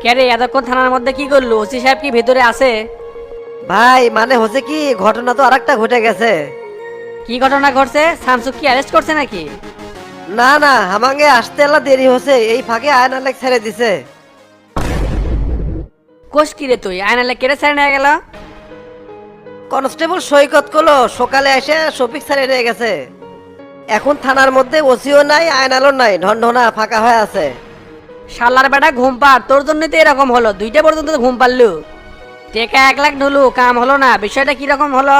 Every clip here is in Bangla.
কে রে এতক্ষণ থানার মধ্যে কি করলো? ওসি সাহেব কি ভেতরে আছে? ভাই মানে হচ্ছে কি, ঘটনা তো আরেকটা ঘটে গেছে। কি ঘটনা ঘটছে? শামসুক কি অ্যারেস্ট করছে নাকি? না না, আমাকে আসতে এলা দেরি হচ্ছে, এই ফাঁকে আয়ন আলেক ছেড়ে দিছে। কোষ কি রে তুই? আয়নালে কেড়ে ছেড়ে নিয়ে গেল? কনস্টেবল সৈকত কলো সকালে এসে শফিক ছেড়ে নিয়ে গেছে। এখন থানার মধ্যে ওসিও নাই, আয়ন আলো নাই, ঢনঢনা ফাঁকা হয়ে আছে। শালার বেটা ঘুম পার, তোর জন্যই তো এরকম হলো। 2টা পর্যন্ত তো ঘুম পারলু, টেকা 1 লাখ ঢুলু, কাম হলো না। বিষয়টা কিরকম হলো?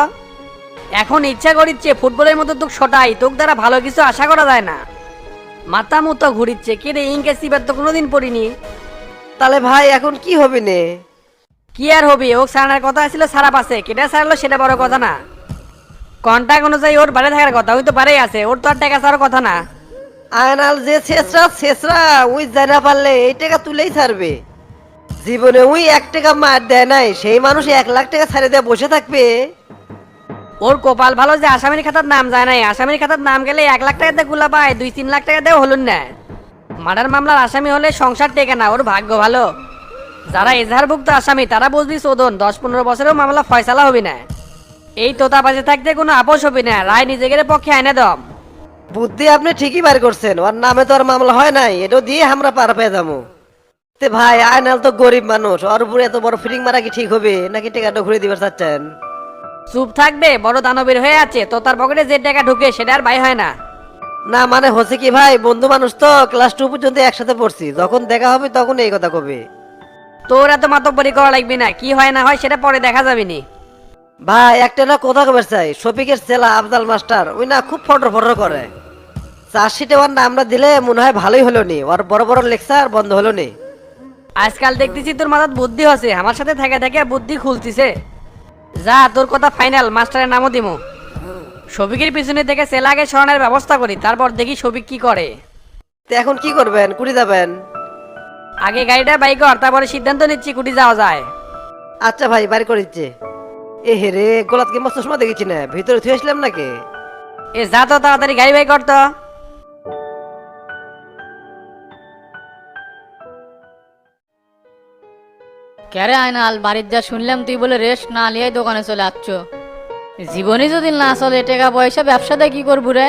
এখন ইচ্ছা করিচ্ছে ফুটবলের মতো তোকে শটাই, তোক দ্বারা ভালো কিছু আশা করা যায় না। মাথা মতো ঘুরিচ্ছে। কে রে, ইনকে সিবার তো কোনোদিন পড়িনি। তাহলে ভাই এখন কি হবে নে? কি আর হবি, ও সারানোর কথা ছিল, সারা পাশে কেটে সারলো সেটা বড় কথা না। কন্ট্যাক্ট অনুযায়ী ওর বাড়ি থাকার কথা, ওই তো বাড়ি আছে, ওর তো আর টাকা ছাড়ার কথা না। আয়নাল যে শেষরা শেষরা ওই জানা পারলে এই টাকা তুলেই ছাড়বে। জীবনে ওই 1 টাকা মার দেয় নাই, সেই মানুষ 1 লাখ টাকা ছাড়ে দিয়ে বসে থাকবে। ওর কপাল ভালো যে আসামির খাতার নাম যায় নাই। আসামির খাতার নাম গেলে 1 লাখ টাকাতে গুলা পায়, 2-3 লাখ টাকা দেও হলুন না। মার্ডার মামলার আসামি হলে সংসার টেকে না, ওর ভাগ্য ভালো। যারা এজাহারভুক্ত আসামি তারা বুঝবি শোধন, 10-15 বছরেও মামলা ফয়সালা হবি না। এই তোতা বাজে থাকতে কোনো আপোষ হবি না, রায় নিজেদের পক্ষে আইনে দম। বুদ্ধি আপনি ঠিকই বার করছেন, ওর নামে তো আর মামলা হয় নাই, এটা দিয়ে আমরা পার পেয়ে যাবো। তে ভাই আয়নাল তো গরিব মানুষ, ওর উপরে এত বড় ফিটিং মারা কি ঠিক হবে নাকি টাকাটা ঘুরে দিবার চাচ্ছেন? চুপ থাকবে, বড় দানবীর হয়ে আছে, তোতার পকেটে যে টাকা ঢুকে সেটা আর বাই হয় না। না মানে হচ্ছে কি ভাই, বন্ধু মানুষ তো, ক্লাস 2 পর্যন্ত একসাথে পড়ছি, যখন দেখা হবে তখন এই কথা কবে। তোর এত মাতব্বরি করা লাগবে না, কি হয় না হয় সেটা পরে দেখা যাবে নি। ভাই একটা না কথা কবার চাই, শফিকের ছেলা আফজাল মাস্টার ওই না খুব ফটর ফটর করে। চার্জশিটে ওর নামটা দিলে মনে হয় ভালোই হলো নি, ওর বড় বড় লেকচার বন্ধ হলো নি। আজকাল দেখতেছি তোর মাথার বুদ্ধি হচ্ছে, আমার সাথে থেকে থেকে বুদ্ধি খুলতিছে। যা, তোর কথা ফাইনাল, মাস্টারের নামও দিমু। শফিকের পিছনে থেকে সেলাকে সরানোর ব্যবস্থা করি, তারপর দেখি শফিক কি করে। তো এখন কি করবেন, কুড়ি যাবেন? আগে গাড়িটা বাইক কর, তারপরে সিদ্ধান্ত নিচ্ছি কুটি যাওয়া যায়। আচ্ছা ভাই বাড়ি করিচ্ছে। এ হে রে, গোলাত কি মস্ত সময় দেখেছি না, ভিতরে থুয়েছিলাম নাকি? এ যা তো তাড়াতাড়ি গাড়ি বাইক কর তো। ক্যারে আয়নাল, বাড়ির যা শুনলাম তুই বলে রেস্ট না লিয়াই দোকানে চলে আসছ। জীবনে যদি না চলে টাকা পয়সা, ব্যবসাটা কি করবো রে?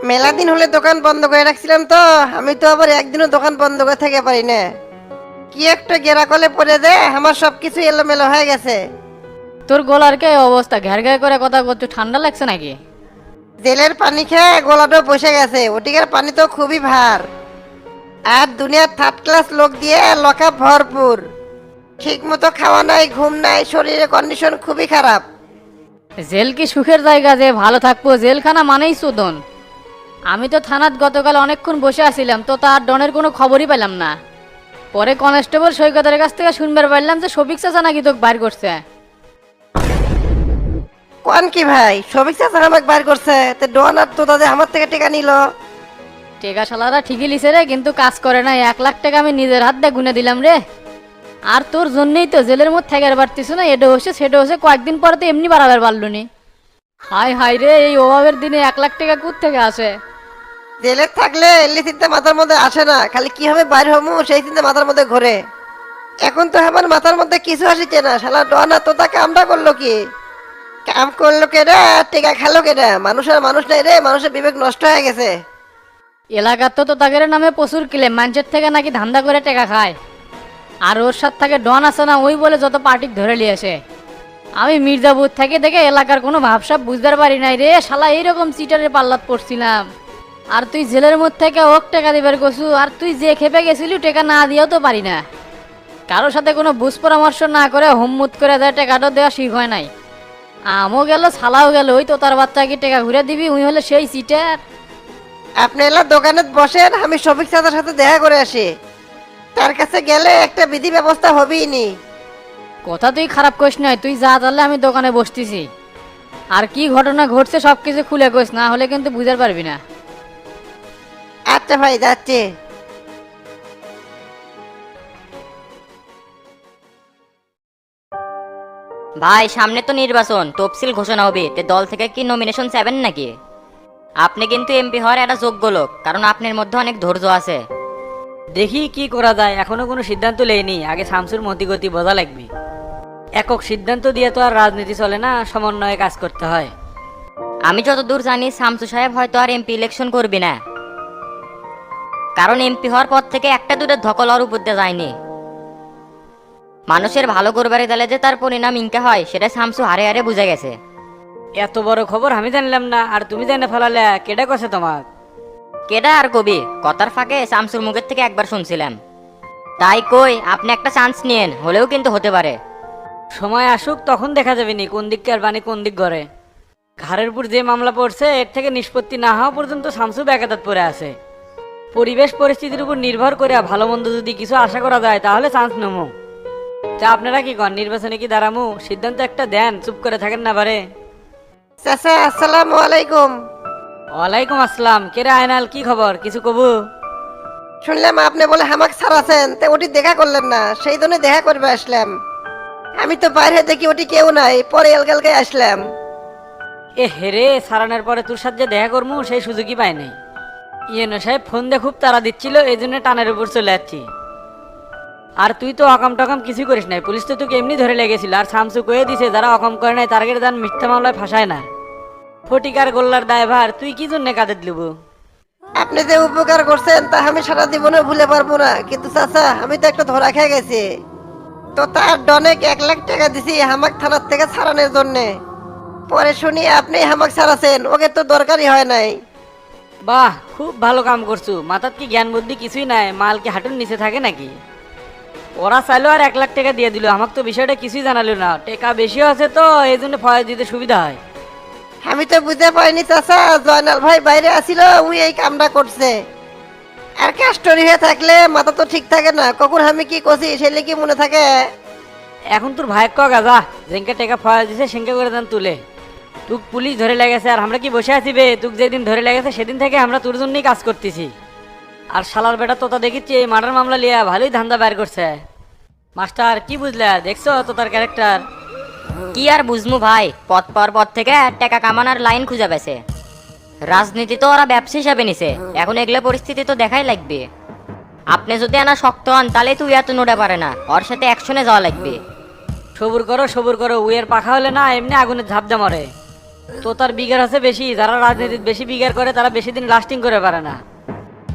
মেলা দিন হলে দোকান বন্ধ করে রাখছিলাম তো, আমি তো আবার একদিনও দোকান বন্ধ করে থেকে পারি না। কি একটা গেরাকলে পড়ে দে, আমার সবকিছু এলোমেলো হয়ে গেছে। তোর গলার কে অবস্থা, ঘের ঘের করে কথা করছো, ঠান্ডা লাগছে নাকি? জেলের পানি খেয়ে গলাটা বসে গেছে, ওটিকার পানি তো খুবই ভার। আর দুনিয়ার 3rd ক্লাস লোক দিয়ে লকা ভরপুর। ঠিক মতো খাওয়া নাই, ঘুম নাই, শরীরের কন্ডিশন খুবই খারাপ। জেল কি সুখের জায়গা যে ভালো থাকবো? জেলখানা মানেই শোধন। আমি তো থানাত গতকাল অনেকক্ষণ বসে আছিলাম, তো তার ডনের কোনো খবরই পেলাম না। পরে কনস্টেবল সৈকতের কাছ থেকে শুনবার পারলাম যে শফিক চাচা নাকি তোকে বাইর করছে। কোন কি ভাই, সবিক চাচা আমাকে বার করছে? তে ডন আর তো তাদের আমার থেকে টেকা নিল। টেকা শালারা ঠিকই লিছে রে, কিন্তু কাজ করে না। 1 লাখ টাকা আমি নিজের হাত দিয়ে গুনে দিলাম রে। আর তোর জন্যই তো জেলের মধ্যে থাকার পারতিস না, এটা হচ্ছে সেটা হচ্ছে, কয়েকদিন পরে তো এমনি বাড়াবার পারলো নি। হাই হাই রে, এই অভাবের দিনে 1 লাখ টাকা কোথ থেকে আসে? জেলে থাকলে এলি চিন্তা মাথার মধ্যে আসে না, খালি কিভাবে বাইর হমু সেই চিন্তা মাথার মধ্যে ঘোরে। এখন তো আমার মাথার মধ্যে কিছু আসিছে না, শালা ডন আর তোতা কামটা করলো কি? কাম করলো কেডা, টেকা খেলো কেডা? মানুষের মানুষ নাই রে, মানুষের বিবেক নষ্ট হয়ে গেছে। এলাকার তো তাদের নামে প্রচুর ক্লেম, মানুষের থেকে নাকি ধান্দা করে টাকা খায়। আর ওর সাথে থাকে ডন আছে না, ওই বলে যত পার্টিক ধরে লিয়েছে। আমি মির্জাপুর থেকে দেখে এলাকার কোনো ভাবসাব বুঝতে পারি নাই রে, শালা এইরকম চিটারের পাল্লাত পড়ছিলাম। আর তুই জেলের মধ্যে থেকে ওক টাকা দিবার কছু, আর তুই যে খেপে গেছিলি টাকা না দিয়েও তো পারি না। কারোর সাথে কোনো বুঝ পরামর্শ না করে হোমমুত করে দেয়, টাকাটা দেওয়া ঠিক হয় নাই। আমও গেল ছালাও গেল, ওই তো তার বাচ্চা কি টাকা ঘুরে দিবি, উই হলে সেই চিটার। আপনি এলা দোকানে বসেন, আমি শফিক চাচার সাথে দেখা করে আসি। তার কাছে গেলে একটা বিধি ব্যবস্থা হবেই নি। কথা তুই খারাপ কইস নাই, তুই যা, তাহলে আমি দোকানে বসতেছি। আর কি ঘটনা ঘটছে সব কিছু খুলে কইস, না হলে কিন্তু বুঝতে পারবি না। আচ্ছা ভাই যাচ্ছে। ভাই সামনে তো নির্বাচন, তফসিল ঘোষণা হবে, তে দল থেকে কি নমিনেশন চাবেন নাকি? আপনি কিন্তু এমপি হওয়ার একটা যোগ্য লোক, কারণ আপনার মধ্যে অনেক ধৈর্য আছে। দেখি কি করা যায়, এখনো কোনো সিদ্ধান্ত লইনি। আগে শামসুর মতিগতি বোঝা লাগবে। একক সিদ্ধান্ত দিয়ে তো আর রাজনীতি চলে না, সমন্বয়ে কাজ করতে হয়। আমি যতদূর জানি শামসু সাহেব হয়তো আর এমপি ইলেকশন করবি না, কারণ এমপি হওয়ার পর থেকে একটা দুটো ধকল আর উপর দিয়ে যায়নি। মানুষের ভালো করবারে গেলে যে তার পরিণাম ইনকা হয় সেটা শামসু হারে হারে বুঝে গেছে। এত বড় খবর আমি জানলাম না, আর তুমি জানে ফেলালে, কেডা কছে তোমার? কেডা আর কবি, কথার ফাঁকে শামসুর মুখের থেকে একবার শুনছিলাম। তাই কই আপনি একটা চান্স নিয়েন, হলেও কিন্তু হতে পারে। সময় আসুক তখন দেখা যাবে নি কোন দিককার বাণী কোন দিক গড়ে। ঘাড়ের উপর যে মামলা পড়ছে এর থেকে নিষ্পত্তি না হওয়া পর্যন্ত শামসু বেকাদাত পড়ে আছে। পরিবেশ পরিস্থিতির উপর নির্ভর করে ভালো মন্দ যদি কিছু আশা করা যায় তাহলে চান্স নেবো। তা আপনারা কি কন, নির্বাচনে কি দাঁড়ামু? সিদ্ধান্ত একটা দেন, চুপ করে থাকেন না বারে। চাচা আসসালামু আলাইকুম। ওয়ালাইকুম আসসালাম। কেরে আয়নাল, কি খবর, কিছু কবু? শুনলাম আপনি বলে হামাক ছাড়াছেন, তে ওটি দেখা করলেন না, সেই জন্য দেখা করবে আসলাম। আমি তো বাইরে দেখি ওটি কেউ নাই, পরে এলগালকে আসলাম। এ হেরে, সারানোর পরে তোর সাথে যে দেখা করবো সেই সুযোগই পাই নাই। ইয়েনো সাহেব ফোন দিয়ে খুব তাড়া দিচ্ছিল, এই জন্য টানের উপর চলে যাচ্ছি। আর তুই তো অকাম টকাম কিছু করিস নাই, পুলিশ তো তোকে এমনি ধরে লেগেছিল। আর শামসু কয়ে দিছে যারা অকাম করে নাই তার দান মিথ্যা মামলায় ফাঁসায় না। ফটিকার গোল্লার দায়ভার তুই কি জন্য কাঁধে দিলবু? আপনি যে উপকার করছেন তা আমি সারা জীবনে ভুলে পারবো না, কিন্তু চাচা আমি তো একটা ধরা খেয়ে গেছি। তো তার ডনেক 1 লাখ টাকা দিছি হামাক থানার থেকে ছাড়ানোর জন্য। পরে শুনি আপনি হামাক ছাড়াছেন, ওকে তো দরকারই হয় নাই। বাহ, খুব ভালো কাম করছু। মাথার কি জ্ঞান বুদ্ধি কিছুই নাই? মাল কি হাঁটুর নিচে থাকে নাকি? ওরা চাইলো আর 1 লাখ টাকা দিয়ে দিল, আমাকে তো বিষয়টা কিছুই জানালো না। টাকা বেশি আছে তো এই জন্য ফয়েজ দিতে সুবিধা হয়। আমি তো বুঝতে পারিনি চাচা, জয়নাল ভাই বাইরে আসিল, উই এই কামটা করছে। আর কাস্টরি হয়ে থাকলে মাথা তো ঠিক থাকে না, কখন আমি কি করছি সেলে কি মনে থাকে। এখন তোর ভাই গাজা যেনকে টাকা ফয়েজ দিছে সেনকে করে দেন তুলে। তুক পুলিশ ধরে লেগেছে আর আমরা কি বসে আছি বে? তুক যেদিন ধরে লেগেছে সেদিন থেকে আমরা তোর জন্যই কাজ করতেছি। আর শালার বেটা তোতা দেখিচ্ছি এই মার্ডার মামলা লিয়া ভালোই ধান্দা বের করছে। মাস্টার কি বুঝলে, দেখছো তো তার ক্যারেক্টার? কি আর বুঝমু ভাই, পথ পাওয়ার পর থেকে টাকা কামানোর লাইন খুঁজে পেছে। রাজনীতি তো ওরা ব্যবসা হিসাবে নিছে, এখন এগুলো পরিস্থিতি তো দেখাই লাগবে। আপনি যদি আনা শক্ত হন তাহলে তুই এত নোড়া পারে না, ওর সাথে অ্যাকশনে যাওয়া লাগবে। সবুর করো সবুর করো, উইয়ের পাখা হলে না এমনি আগুনে ঝাঁপ দে মরে। তো তার বিঘার আছে বেশি, যারা রাজনীতির বেশি বিঘার করে তারা বেশি দিন লাস্টিং করে পারে না।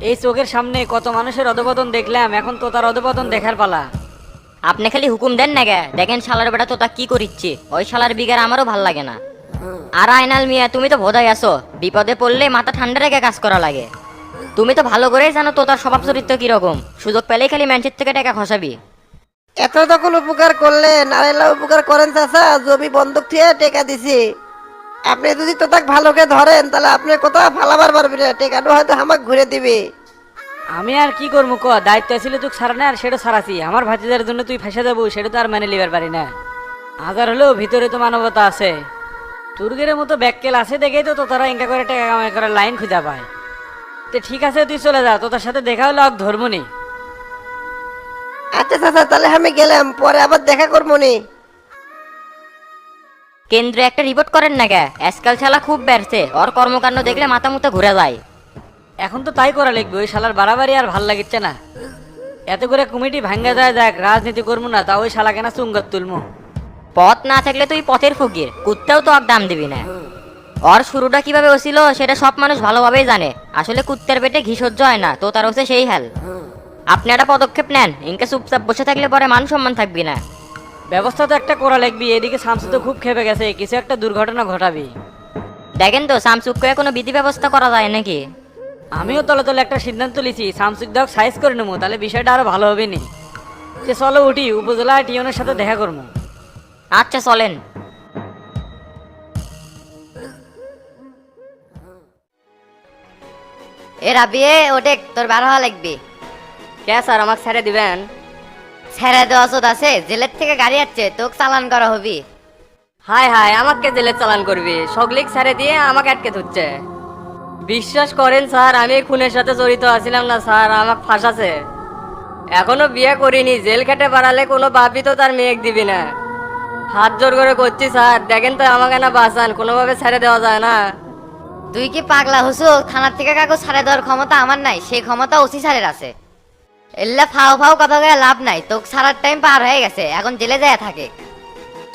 এই চোখের সামনে কত মানুষের অধপতন দেখলাম, এখন তো তার অধপতন দেখার পালা। আপনি খালি হুকুম দেন না গে, দেখেন শালার বেটা তো তা কি করিচ্ছে। ওই শালার বিগার আমারও ভাল লাগে না। আর আয়নাল মিয়া তুমি তো ভোদাই আছো, বিপদে পড়লে মাথা ঠান্ডা রেখে কাজ করা লাগে। তুমি তো ভালো করেই জানো তো তার স্বভাব চরিত্র কিরকম, সুযোগ পেলেই খালি ম্যানচের থেকে টাকা খসাবি। এত তখন উপকার করলেন, আর এলা উপকার করেন চাচা, জমি বন্ধক থেকে টেকা দিছি। আপনি যদি তো তাক ভালোকে ধরেন তাহলে আপনি কোথাও ফালাবার পারবি না, টেকাটা হয়তো আমাকে ঘুরে দিবি। আমি আর কি করবো ক, দায়িত্ব ছিল তুই ছাড়া না, আর সেটা ছাড়াছি। আমার ভাতিজার জন্য তুই ফেসে যাবো সেটা তো আর মেনে লিবার পারি না। হাজার হলেও ভিতরে তো মানবতা আছে। তুর্গের মতো ব্যাককেল আছে দেখেই তো তারা ইনকা করে টাকা কামাই করার লাইন খুঁজা পায়। তো ঠিক আছে তুই চলে যা, তোর সাথে দেখা হলে অক ধর্মনি। আচ্ছা চাচা তাহলে আমি গেলাম, পরে আবার দেখা করবো নি। কেন্দ্রে একটা রিপোর্ট করেন না গে, আজকাল শালা খুব বেড়ছে, ওর কর্মকাণ্ড দেখলে মাথা মুথা ঘুরে যায়। এখন তো তাই করা লিখবে, ওই শালার বাড়াবাড়ি আর ভাল লাগিচ্ছে না। এত করে কমিটি ভাঙ্গা যায়, যাক রাজনীতি করবো না, তা ওই শালা কেনা চুঙ্গত তুলমু। পথ না থাকলে তুই পথের ফকির, কুত্তেও তো আর দাম দিবি না। ওর শুরুটা কিভাবে হয়েছিল সেটা সব মানুষ ভালোভাবেই জানে। আসলে কুত্তের পেটে ঘি সহ্য হয় না, তো তার হচ্ছে সেই হাল। আপনি একটা পদক্ষেপ নেন, ইনকে চুপচাপ বসে থাকলে পরে মান সম্মান থাকবি না। ব্যবস্থা তো একটা করা লাগবি। এদিকে শামসু তো খুব খেপে গেছে, কিছু একটা দুর্ঘটনা ঘটাবি। দেখেন তো শামসুক করে কোনো বিধি ব্যবস্থা করা যায় নাকি। আমিও তলে তলে একটা সিদ্ধান্ত লিছি, শামসুক দাও সাইজ করে নেবো, তাহলে বিষয়টা আরো ভালো হবে নি। যে চলো উঠি, উপজেলা টিউনের সাথে দেখা করবো। আচ্ছা চলেন। এ রাবিয়ে ওটে তোর বার হওয়া লাগবে। কে স্যার আমাকে ছেড়ে দিবেন? ছেড়ে দেওয়া চোদ আছে, জেলের থেকে গাড়ি আসছে, তোকে চালান করা হবি। হাই হাই, আমাকে জেলে চালান করবি? সগলিক ছেড়ে দিয়ে আমাকে আটকে ধরছে। বিশ্বাস করেন স্যার, আমি এই খুনের সাথে জড়িত আছিলাম না স্যার, আমাকে ফাঁসাছে। এখনো বিয়ে করিনি, জেল খেটে বাড়ালে কোনো বাপই তো তার মেয়েক দিবি না। হাত জোর করে করছি স্যার, দেখেন তো আমাকে না বাঁচান, কোনোভাবে ছেড়ে দেওয়া যায় না। তুই কি পাগলা হসু? থানার থেকে কাগজ ছাড়ে দেওয়ার ক্ষমতা আমার নাই, সেই ক্ষমতা ওসি স্যারের আছে। এল্লা ফাও ফাও কথা কয়ে লাভ নাই, তোকে সারার টাইম পার হয়ে গেছে, এখন জেলে যায় থাকে।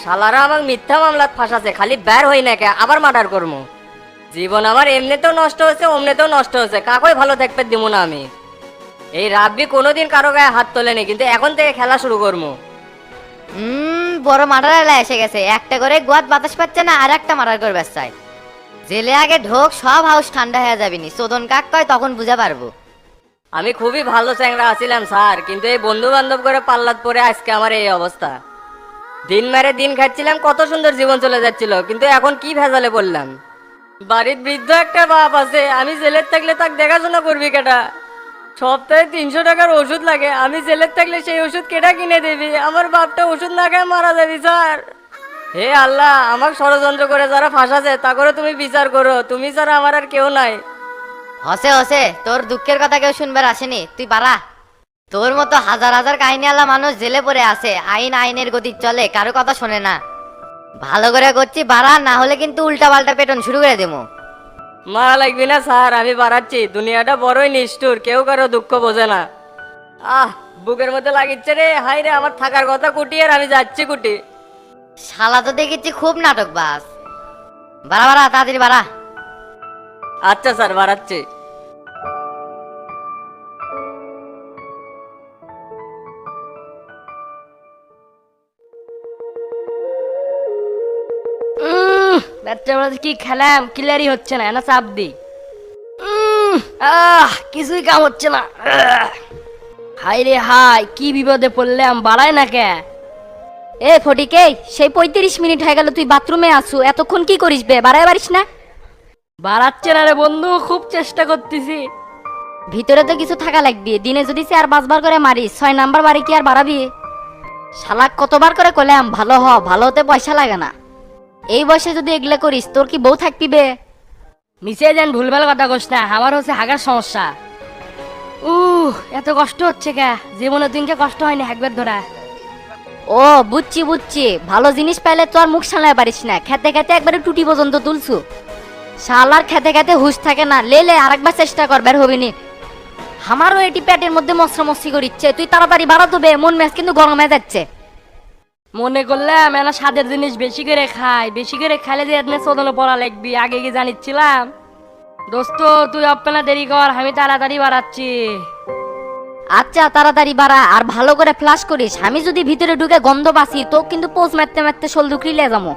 শালারা আমাকে মিথ্যা মামলাত ফাঁসাছে, খালি বের হই না কে আবার মার্ডার করবো। জীবন আমার এমনিতেও নষ্ট হচ্ছে, অমনিতেও নষ্ট হচ্ছে, কাকই ভালো থাকতে দিব না আমি। এই রাব্বি কোনোদিন কারো গায়ে হাত তোলেনি, কিন্তু এখন থেকে খেলা শুরু করবো। বড় মার্ডার এলা এসে গেছে, একটা করে গোয়াত বাতাস পাচ্ছে না, আর একটা মার্ডার করবে চাই। জেলে আগে ঢোক, সব হাউস ঠান্ডা হয়ে যাবিনি, চোদন কাক কয় তখন বুঝা পারবো। আমি খুবই ভালো চ্যাংরা আছিলাম স্যার, কিন্তু এই বন্ধু বান্ধব করে পাল্লাত পরে আজকে আমার এই অবস্থা। দিন মেরে দিন খাচ্ছিলাম, কত সুন্দর জীবন চলে যাচ্ছিল, কিন্তু এখন কি ভেজালে পড়লাম। বাড়ির বৃদ্ধ একটা বাপ আছে, আমি জেলের থাকলে তাকে দেখাশোনা করবি কেটা? সপ্তাহে 300 টাকার ওষুধ লাগে, আমি জেলের থাকলে সেই ওষুধ কেটা কিনে দেবি? আমার বাপটা ওষুধ না খেয়ে মারা যাবি স্যার। হে আল্লাহ, আমাকে ষড়যন্ত্র করে যারা ফাঁসাছে তা করে তুমি বিচার করো, তুমি ছাড়া আমার আর কেউ নাই। হসে হসে, তোর দুঃখের কথা কেউ শুনবার আসেনি, তুই বাড়া। তোর মতো হাজার হাজার কাহিনী আলা মানুষ জেলে পড়ে আছে, আইন আইনের গতি চলে, কারো কথা শোনে না। ভালো করে করছি বাড়া, না হলে কিন্তু উল্টা পাল্টা পেটন শুরু করে দেবো। মারা লাগবি না স্যার, আমি বাড়াচ্ছি। দুনিয়াটা বড়ই নিষ্ঠুর, কেউ কারো দুঃখ বোঝে না। বুকের মধ্যে লাগিচ্ছে রে, হাই রে, আমার থাকার কথা কুটি আর আমি যাচ্ছি কুটি। শালা তো দেখেছি খুব নাটক বাস। বাড়া বাড়া, তাড়াতাড়ি বাড়া। আচ্ছা স্যার, বাড়াচ্ছি। রাত্রেবেলা কি খেলাম, ক্লিয়ারই হচ্ছে না, না চাপ দি। কিছুই কাম হচ্ছে না। হাই রে হাই, কি বিপদে পড়লাম, বাড়ায় না কে? এ ফটিকে, সেই 35 মিনিট হয়ে গেল তুই বাথরুমে আসু, এতক্ষণ কি করিস বে, বাড়ায় পারিস না? বাড়াচ্ছে না রে বন্ধু, খুব চেষ্টা করতেছি। ভিতরে তো কিছু থাকা লাগবে, দিনে যদি 4-5 বার করে মারিস, 6 নাম্বার বাড়ি কি আর বাড়াবি? শালা কতবার করে কইলাম ভালো হ, ভালো হতে পয়সা লাগে না। এই বয়সে যদি এগুলা করিস, তোর কি বউ থাকবি বে? মিশে যান, ভুলভাল কথা কস না, আমার হচ্ছে হাগার সমস্যা। এত কষ্ট হচ্ছে কে? জীবনে দিনকে কষ্ট হয়নি একবার ধরা। ও বুঝছি বুঝছি, ভালো জিনিস পাইলে তো আর মুখ সামলাতে পারিস না, খেতে খেতে একবারে টুটি পর্যন্ত তুলছু। শালার খেতে খেতে হুশ থাকে না, লে আরেকবার চেষ্টা কর, বের হবি নি। আমারও এটি পেটের মধ্যে মশরামশি করিচ্ছে, তুই তাড়াতাড়ি বাড়াতো বে, মন ম্যাচ কিন্তু গরম হয়ে যাচ্ছে। মনে করলাম এনা স্বাদের জিনিস বেশি করে খাই, বেশি করে খাইলে যে এনে চোদনে পড়া লাগবি, আগে কি জানিচ্ছিলাম? দোস্ত তুই অপ্পেনা দেরি কর, আমি তাড়াতাড়ি বাড়াচ্ছি। আচ্ছা তাড়াতাড়ি বাড়া, আর ভালো করে ফ্লাশ করিস, আমি যদি ভিতরে ঢুকে গন্ধ পাসি তো কিন্তু পোজ মারতে মারতে শোল দুকরি লে যাবো।